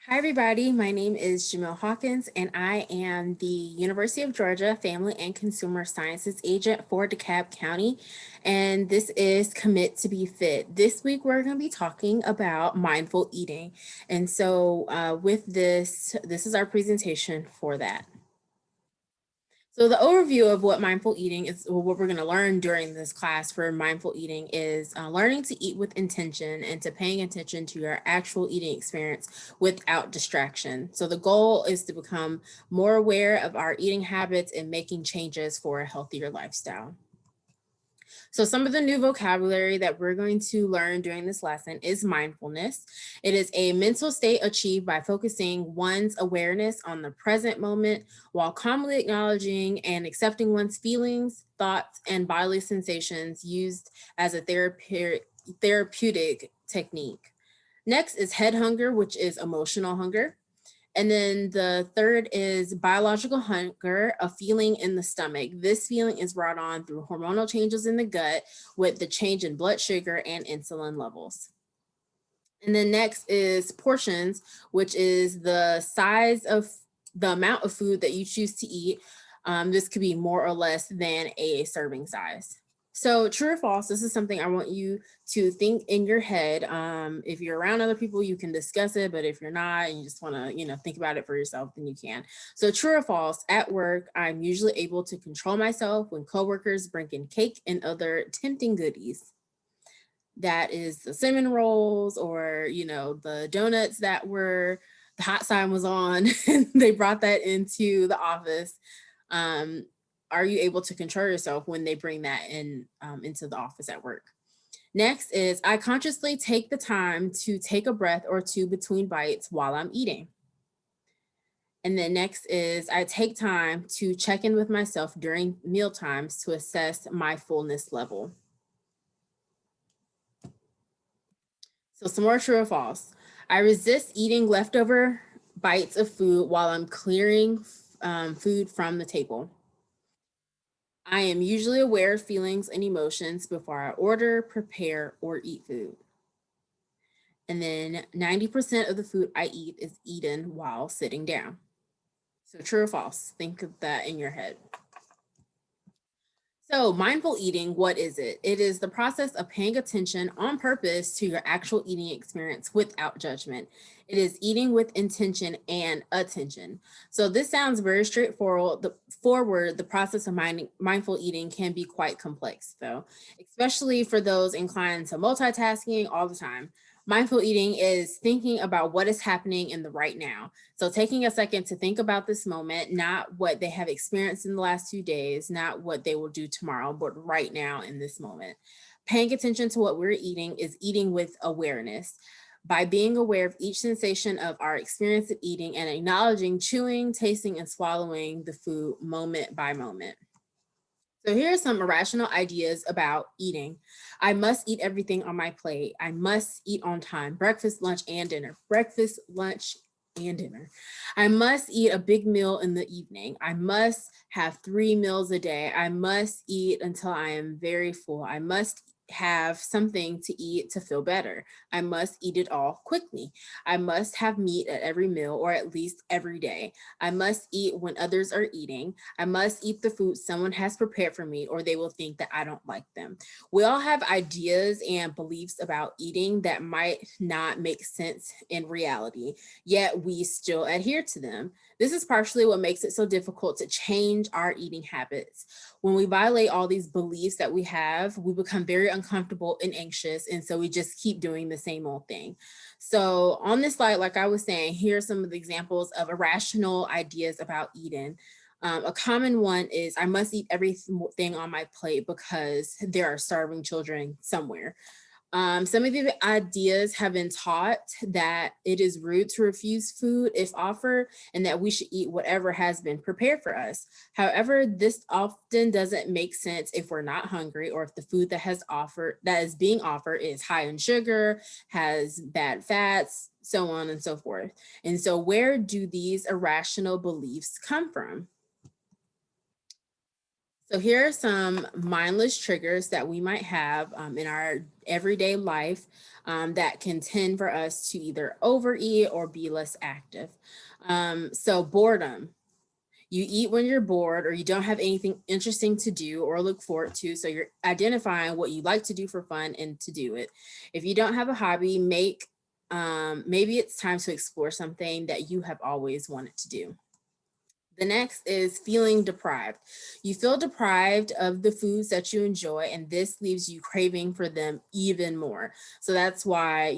Hi, everybody. My name is Jamille Hawkins, and I am the University of Georgia Family and Consumer Sciences Agent for DeKalb County. And this is Commit to Be Fit. This week, we're going to be talking about mindful eating. And so, with this is our presentation for that. So the overview of what mindful eating is, or what we're going to learn during this class for mindful eating is learning to eat with intention and to paying attention to your actual eating experience without distraction. So the goal is to become more aware of our eating habits and making changes for a healthier lifestyle. So some of the new vocabulary that we're going to learn during this lesson is mindfulness. It is a mental state achieved by focusing one's awareness on the present moment while calmly acknowledging and accepting one's feelings, thoughts, and bodily sensations used as a therapeutic technique. Next is head hunger, which is emotional hunger. And then the third is biological hunger, a feeling in the stomach. This feeling is brought on through hormonal changes in the gut with the change in blood sugar and insulin levels. And then next is portions, which is the size of the amount of food that you choose to eat. This could be more or less than a serving size. So true or false, this is something I want you to think in your head. If you're around other people, you can discuss it, but if you're not and you just want to, think about it for yourself, then you can. So true or false, at work, I'm usually able to control myself when coworkers bring in cake and other tempting goodies. That is the cinnamon rolls or, the donuts that were, the hot sign was on and they brought that into the office. Um, are you able to control yourself when they bring that in into the office at work? Next is I consciously take the time to take a breath or two between bites while I'm eating. And then next is I take time to check in with myself during meal times to assess my fullness level. So some more true or false. I resist eating leftover bites of food while I'm clearing food from the table. I am usually aware of feelings and emotions before I order, prepare, or eat food. And then 90% of the food I eat is eaten while sitting down. So true or false? Think of that in your head. So, mindful eating, what is it? It is the process of paying attention on purpose to your actual eating experience without judgment. It is eating with intention and attention. So, this sounds very straightforward. The process of mindful eating can be quite complex, though, especially for those inclined to multitasking all the time. Mindful eating is thinking about what is happening in the right now. So taking a second to think about this moment, not what they have experienced in the last 2 days, not what they will do tomorrow, but right now in this moment. Paying attention to what we're eating is eating with awareness. By being aware of each sensation of our experience of eating and acknowledging chewing, tasting, and swallowing the food moment by moment. So here are some irrational ideas about eating. I must eat everything on my plate. I must eat on time. Breakfast, lunch, and dinner. Breakfast, lunch, and dinner. I must eat a big meal in the evening. I must have 3 meals a day. I must eat until I am very full. I must have something to eat to feel better. I must eat it all quickly. I must have meat at every meal or at least every day. I must eat when others are eating. I must eat the food someone has prepared for me or they will think that I don't like them. We all have ideas and beliefs about eating that might not make sense in reality, yet we still adhere to them. This is partially what makes it so difficult to change our eating habits. When we violate all these beliefs that we have, we become very uncomfortable and anxious. And so we just keep doing the same old thing. So on this slide, like I was saying, here are some of the examples of irrational ideas about eating. A common one is I must eat everything on my plate because there are starving children somewhere. Some of the ideas have been taught that it is rude to refuse food if offered and that we should eat whatever has been prepared for us. However, this often doesn't make sense if we're not hungry or if the food that is being offered is high in sugar, has bad fats, so on and so forth. And so where do these irrational beliefs come from? So here are some mindless triggers that we might have in our everyday life that can tend for us to either overeat or be less active. So boredom. You eat when you're bored or you don't have anything interesting to do or look forward to. So you're identifying what you like to do for fun and to do it. If you don't have a hobby, maybe it's time to explore something that you have always wanted to do. The next is feeling deprived. You feel deprived of the foods that you enjoy, and this leaves you craving for them even more. So that's why,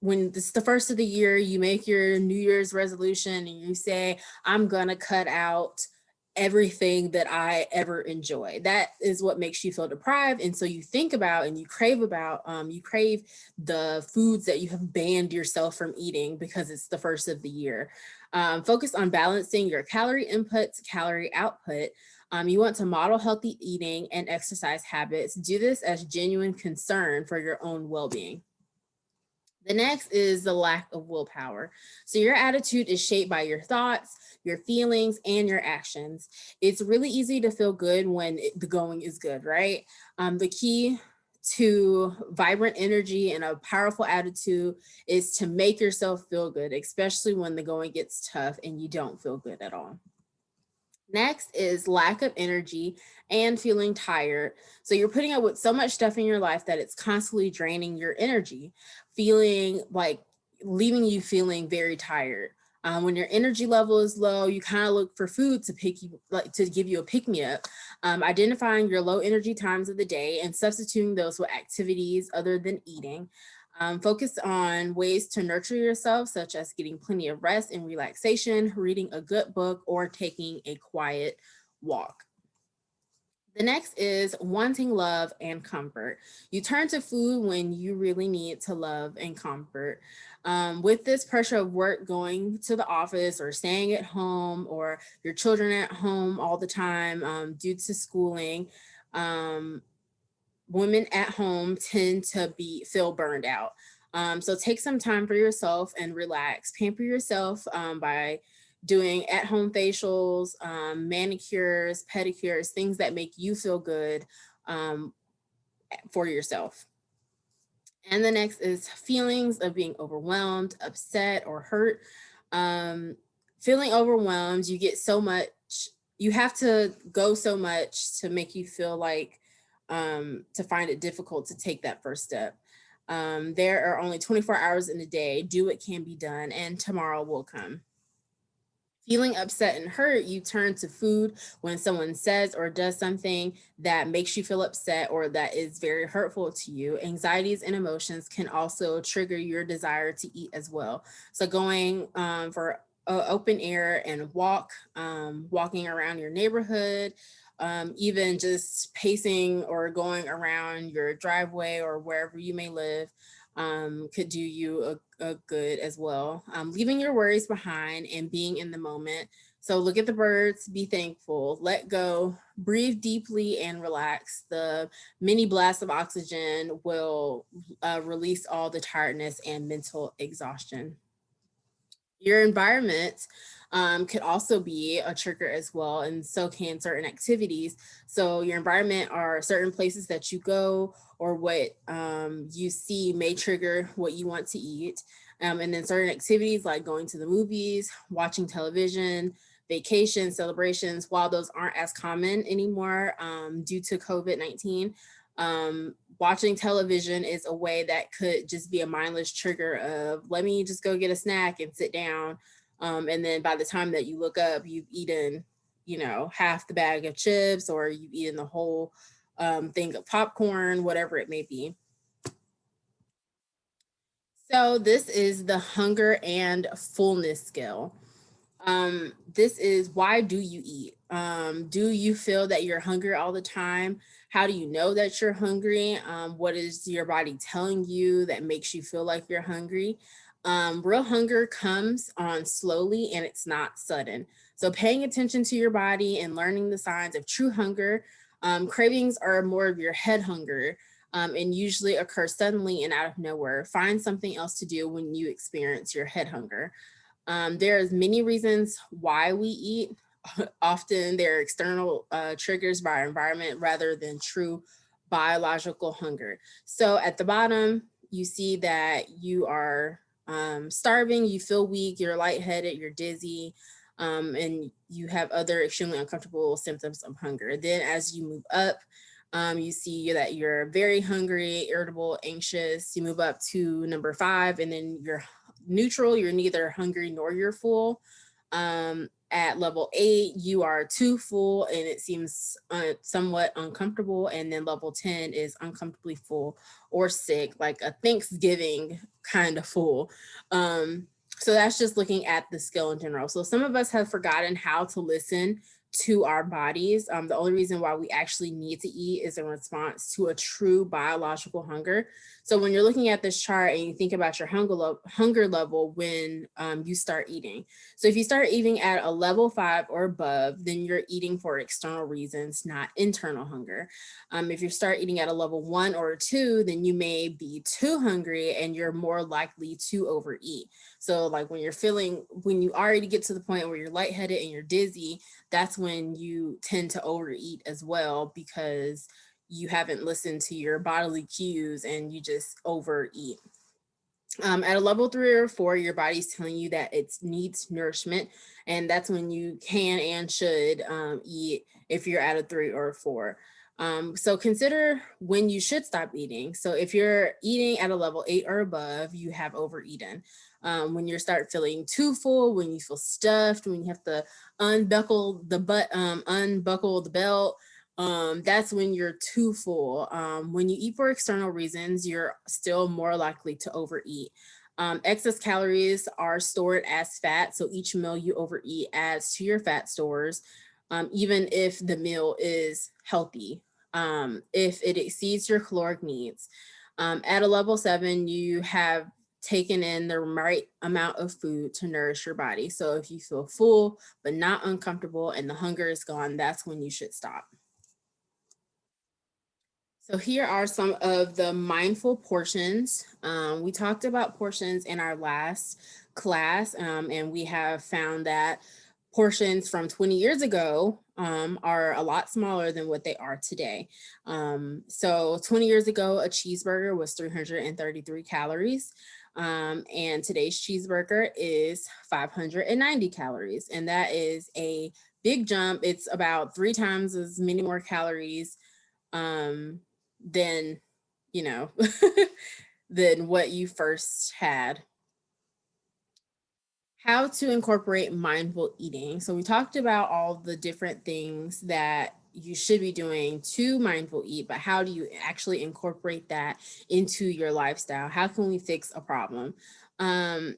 when this is the first of the year, you make your New Year's resolution and you say, I'm gonna cut out everything that I ever enjoy. That is what makes you feel deprived. And so you think about and you crave the foods that you have banned yourself from eating because it's the first of the year. Focus on balancing your calorie input to calorie output. You want to model healthy eating and exercise habits. Do this as genuine concern for your own well-being. The next is the lack of willpower. So your attitude is shaped by your thoughts, your feelings, and your actions. It's really easy to feel good when the going is good, right? The key to vibrant energy and a powerful attitude is to make yourself feel good, especially when the going gets tough and you don't feel good at all. Next is lack of energy and feeling tired. So you're putting up with so much stuff in your life that it's constantly draining your energy, feeling like leaving you feeling very tired. When your energy level is low, you kind of look for food to give you a pick me up. Identifying your low energy times of the day and substituting those with activities other than eating. Focus on ways to nurture yourself, such as getting plenty of rest and relaxation, reading a good book, or taking a quiet walk. The next is wanting love and comfort. You turn to food when you really need to love and comfort. With this pressure of work, going to the office or staying at home, or your children at home all the time due to schooling, women at home tend to feel burned out. So take some time for yourself and relax. Pamper yourself by doing at-home facials, manicures, pedicures, things that make you feel good for yourself. And the next is feelings of being overwhelmed, upset, or hurt. Feeling overwhelmed, you have to go so much to make you feel like to find it difficult to take that first step. There are only 24 hours in a day. Do what can be done, and tomorrow will come. Feeling upset and hurt, you turn to food when someone says or does something that makes you feel upset or that is very hurtful to you. Anxieties and emotions can also trigger your desire to eat as well. So going for open air and walking around your neighborhood, even just pacing or going around your driveway or wherever you may live, could do you a good as well. Leaving your worries behind and being in the moment. So look at the birds, be thankful, let go, breathe deeply and relax. The mini blast of oxygen will release all the tiredness and mental exhaustion. Your environment could also be a trigger as well, and so can certain activities. So your environment are certain places that you go or what you see may trigger what you want to eat. And then certain activities like going to the movies, watching television, vacation celebrations, while those aren't as common anymore due to COVID-19, watching television is a way that could just be a mindless trigger of let me just go get a snack and sit down. And then by the time that you look up, you've eaten, half the bag of chips or you've eaten the whole thing of popcorn, whatever it may be. So this is the hunger and fullness scale. This is why do you eat? Do you feel that you're hungry all the time? How do you know that you're hungry? What is your body telling you that makes you feel like you're hungry? Real hunger comes on slowly and it's not sudden. So paying attention to your body and learning the signs of true hunger. Cravings are more of your head hunger. And usually occur suddenly and out of nowhere. Find something else to do when you experience your head hunger. There's many reasons why we eat. often they're external triggers by our environment rather than true biological hunger. So at the bottom, you see that you are starving, you feel weak, you're lightheaded, you're dizzy, and you have other extremely uncomfortable symptoms of hunger. Then as you move up, you see that you're very hungry, irritable, anxious. You move up to number 5, and then you're neutral. You're neither hungry nor you're full. At level 8, you are too full and it seems somewhat uncomfortable. And then level 10 is uncomfortably full or sick, like a Thanksgiving kind of full. So that's just looking at the scale in general. So some of us have forgotten how to listen to our bodies. The only reason why we actually need to eat is in response to a true biological hunger. So when you're looking at this chart and you think about your hunger level when you start eating. So if you start eating at a level 5 or above, then you're eating for external reasons, not internal hunger. If you start eating at a level 1 or 2, then you may be too hungry and you're more likely to overeat. So like when you already get to the point where you're lightheaded and you're dizzy, that's when you tend to overeat as well, because you haven't listened to your bodily cues and you just overeat. At a level 3 or 4, your body's telling you that it needs nourishment, and that's when you can and should eat if you're at a 3 or a 4. So consider when you should stop eating. So if you're eating at a level 8 or above, you have overeaten. When you start feeling too full, when you feel stuffed, when you have to unbuckle the belt, that's when you're too full. When you eat for external reasons, you're still more likely to overeat. Excess calories are stored as fat, so each meal you overeat adds to your fat stores, even if the meal is healthy, if it exceeds your caloric needs. At a level 7, you have taken in the right amount of food to nourish your body. So if you feel full but not uncomfortable and the hunger is gone, that's when you should stop. So here are some of the mindful portions. We talked about portions in our last class, and we have found that portions from 20 years ago are a lot smaller than what they are today. So 20 years ago, a cheeseburger was 333 calories. And today's cheeseburger is 590 calories. And that is a big jump. It's about 3 times as many more calories than, than what you first had. How to incorporate mindful eating. So we talked about all the different things that you should be doing to mindful eat, but how do you actually incorporate that into your lifestyle? How can we fix a problem?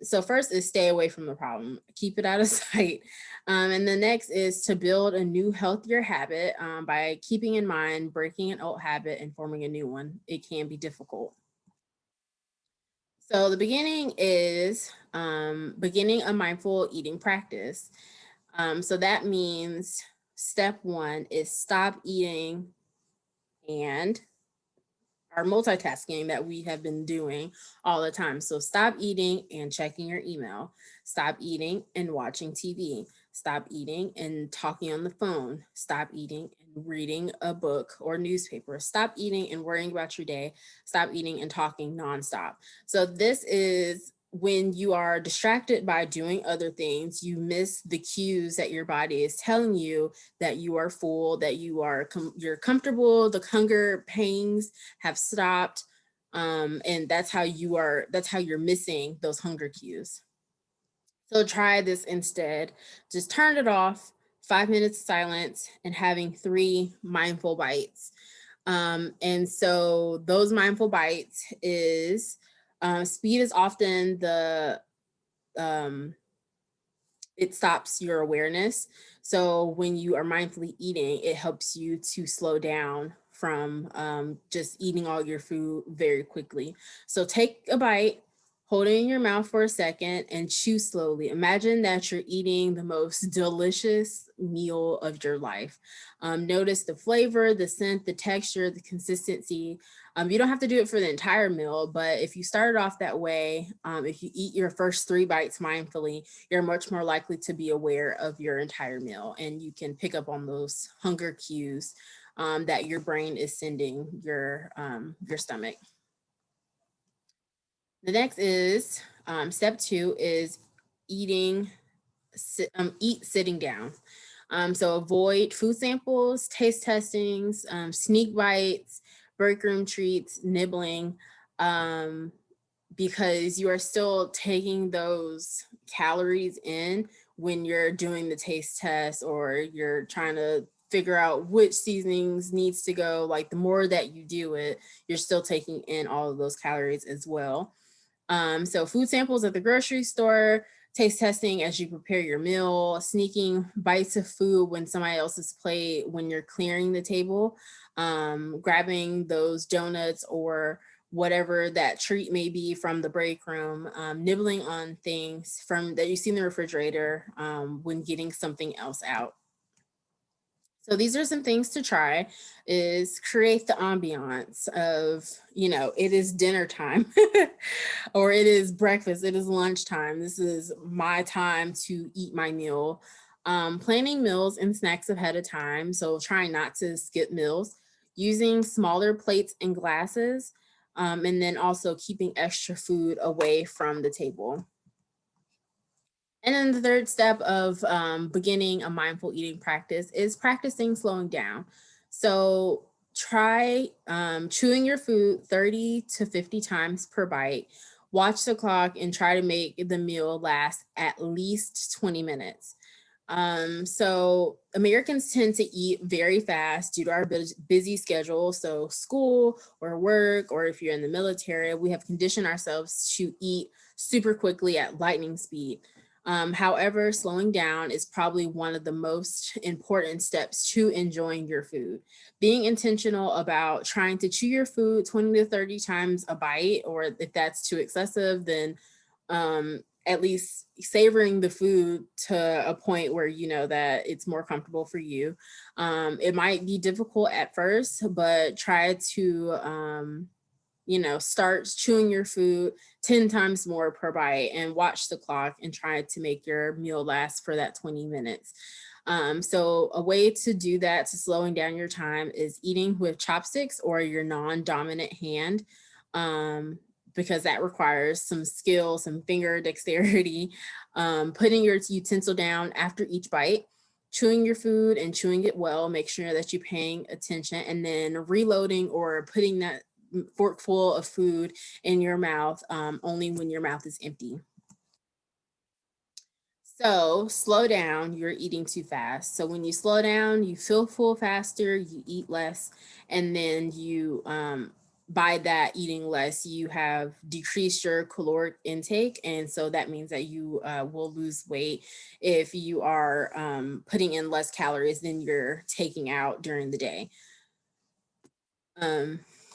So first is stay away from the problem, keep it out of sight. And the next is to build a new healthier habit by keeping in mind breaking an old habit and forming a new one. It can be difficult. So the beginning is beginning a mindful eating practice. So that means step 1 is stop eating and our multitasking that we have been doing all the time. So stop eating and checking your email. Stop eating and watching TV. Stop eating and talking on the phone. Stop eating and reading a book or newspaper. Stop eating and worrying about your day. Stop eating and talking nonstop. So this is when you are distracted by doing other things, you miss the cues that your body is telling you that you are full, that you're comfortable, the hunger pangs have stopped, and that's how you're missing those hunger cues. So try this instead. Just turn it off, 5 minutes silence, and having 3 mindful bites. And so those mindful bites is speed is often it stops your awareness. So when you are mindfully eating, it helps you to slow down from just eating all your food very quickly. So take a bite, hold it in your mouth for a second, and chew slowly. Imagine that you're eating the most delicious meal of your life. Notice the flavor, the scent, the texture, the consistency. You don't have to do it for the entire meal, but if you started off that way, if you eat your first 3 bites mindfully, you're much more likely to be aware of your entire meal, and you can pick up on those hunger cues that your brain is sending your stomach. The next is step 2 is eat sitting down. So avoid food samples, taste testings, sneak bites, break room treats, nibbling, because you are still taking those calories in when you're doing the taste test or you're trying to figure out which seasonings needs to go. Like the more that you do it, you're still taking in all of those calories as well. So food samples at the grocery store, taste testing as you prepare your meal, sneaking bites of food when somebody else's plate, when you're clearing the table, grabbing those donuts or whatever that treat may be from the break room, nibbling on things from that you see in the refrigerator when getting something else out. So these are some things to try, is create the ambiance of, it is dinner time or it is breakfast, it is lunchtime. This is my time to eat my meal. Planning meals and snacks ahead of time. So trying not to skip meals, using smaller plates and glasses, and then also keeping extra food away from the table. And then the third step of beginning a mindful eating practice is practicing slowing down. So try chewing your food 30 to 50 times per bite. Watch the clock and try to make the meal last at least 20 minutes. So Americans tend to eat very fast due to our busy schedule. So school or work, or if you're in the military, we have conditioned ourselves to eat super quickly at lightning speed. However, slowing down is probably one of the most important steps to enjoying your food. Being intentional about trying to chew your food 20 to 30 times a bite, or if that's too excessive, then at least savoring the food to a point where you know that it's more comfortable for you. It might be difficult at first, but try to start chewing your food 10 times more per bite and watch the clock and try to make your meal last for that 20 minutes. So a way to do that, to slowing down your time, is eating with chopsticks or your non-dominant hand, because that requires some skill, some finger dexterity. Putting your utensil down after each bite, chewing your food and chewing it well, make sure that you're paying attention, and then reloading or putting that fork full of food in your mouth only when your mouth is empty. So slow down, you're eating too fast. So when you slow down, you feel full faster, you eat less, and then you, by that eating less, you have decreased your caloric intake. And so that means that you will lose weight if you are putting in less calories than you're taking out during the day.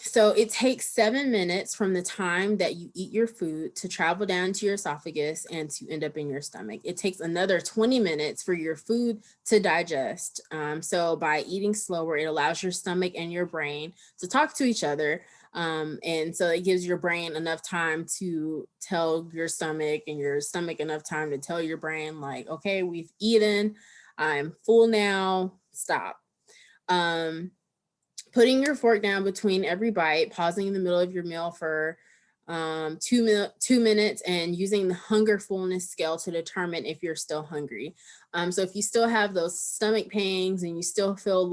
So it takes 7 minutes from the time that you eat your food to travel down to your esophagus and to end up in your stomach. It takes another 20 minutes for your food to digest. So by eating slower, it allows your stomach and your brain to talk to each other. And so it gives your brain enough time to tell your stomach, and your stomach enough time to tell your brain, like, okay, we've eaten, I'm full now, stop. Putting your fork down between every bite, pausing in the middle of your meal for 2 minutes, and using the hunger fullness scale to determine if you're still hungry. So if you still have those stomach pains and you still feel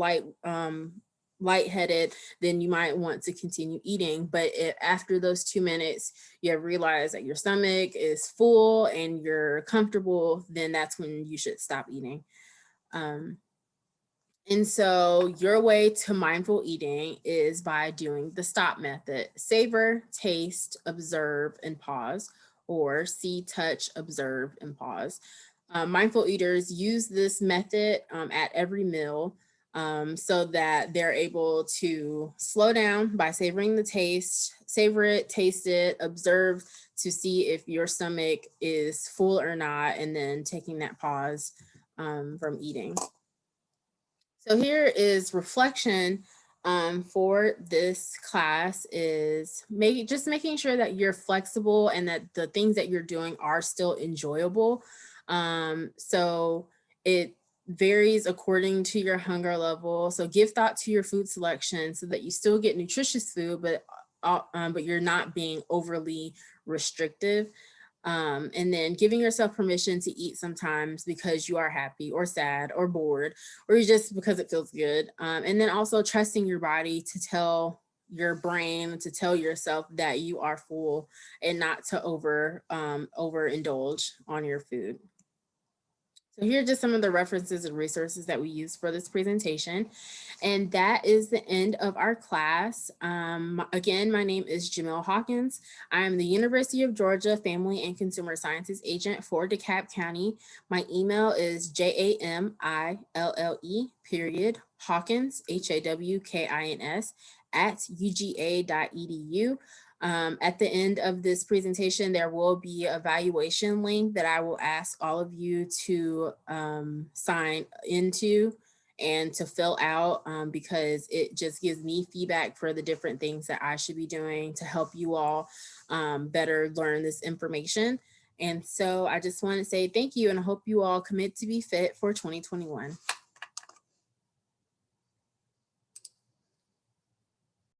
lightheaded, then you might want to continue eating. But after those 2 minutes, you have realized that your stomach is full and you're comfortable, then that's when you should stop eating. And so your way to mindful eating is by doing the stop method: savor, taste, observe, and pause, or see, touch, observe, and pause. Mindful eaters use this method at every meal so that they're able to slow down by savoring the taste, savor it, taste it, observe to see if your stomach is full or not, and then taking that pause from eating. So here is reflection for this class is just making sure that you're flexible and that the things that you're doing are still enjoyable. So it varies according to your hunger level. So give thought to your food selection so that you still get nutritious food, but you're not being overly restrictive. And then giving yourself permission to eat sometimes because you are happy or sad or bored or just because it feels good. And then also trusting your body to tell your brain to tell yourself that you are full and not to overindulge on your food. So here are just some of the references and resources that we use for this presentation. And that is the end of our class. Again, my name is Jamille Hawkins. I am the University of Georgia Family and Consumer Sciences Agent for DeKalb County. My email is JAMILLE Hawkins, @uga.edu. At the end of this presentation, there will be an evaluation link that I will ask all of you to sign into and to fill out because it just gives me feedback for the different things that I should be doing to help you all better learn this information. And so I just want to say thank you and I hope you all commit to be fit for 2021.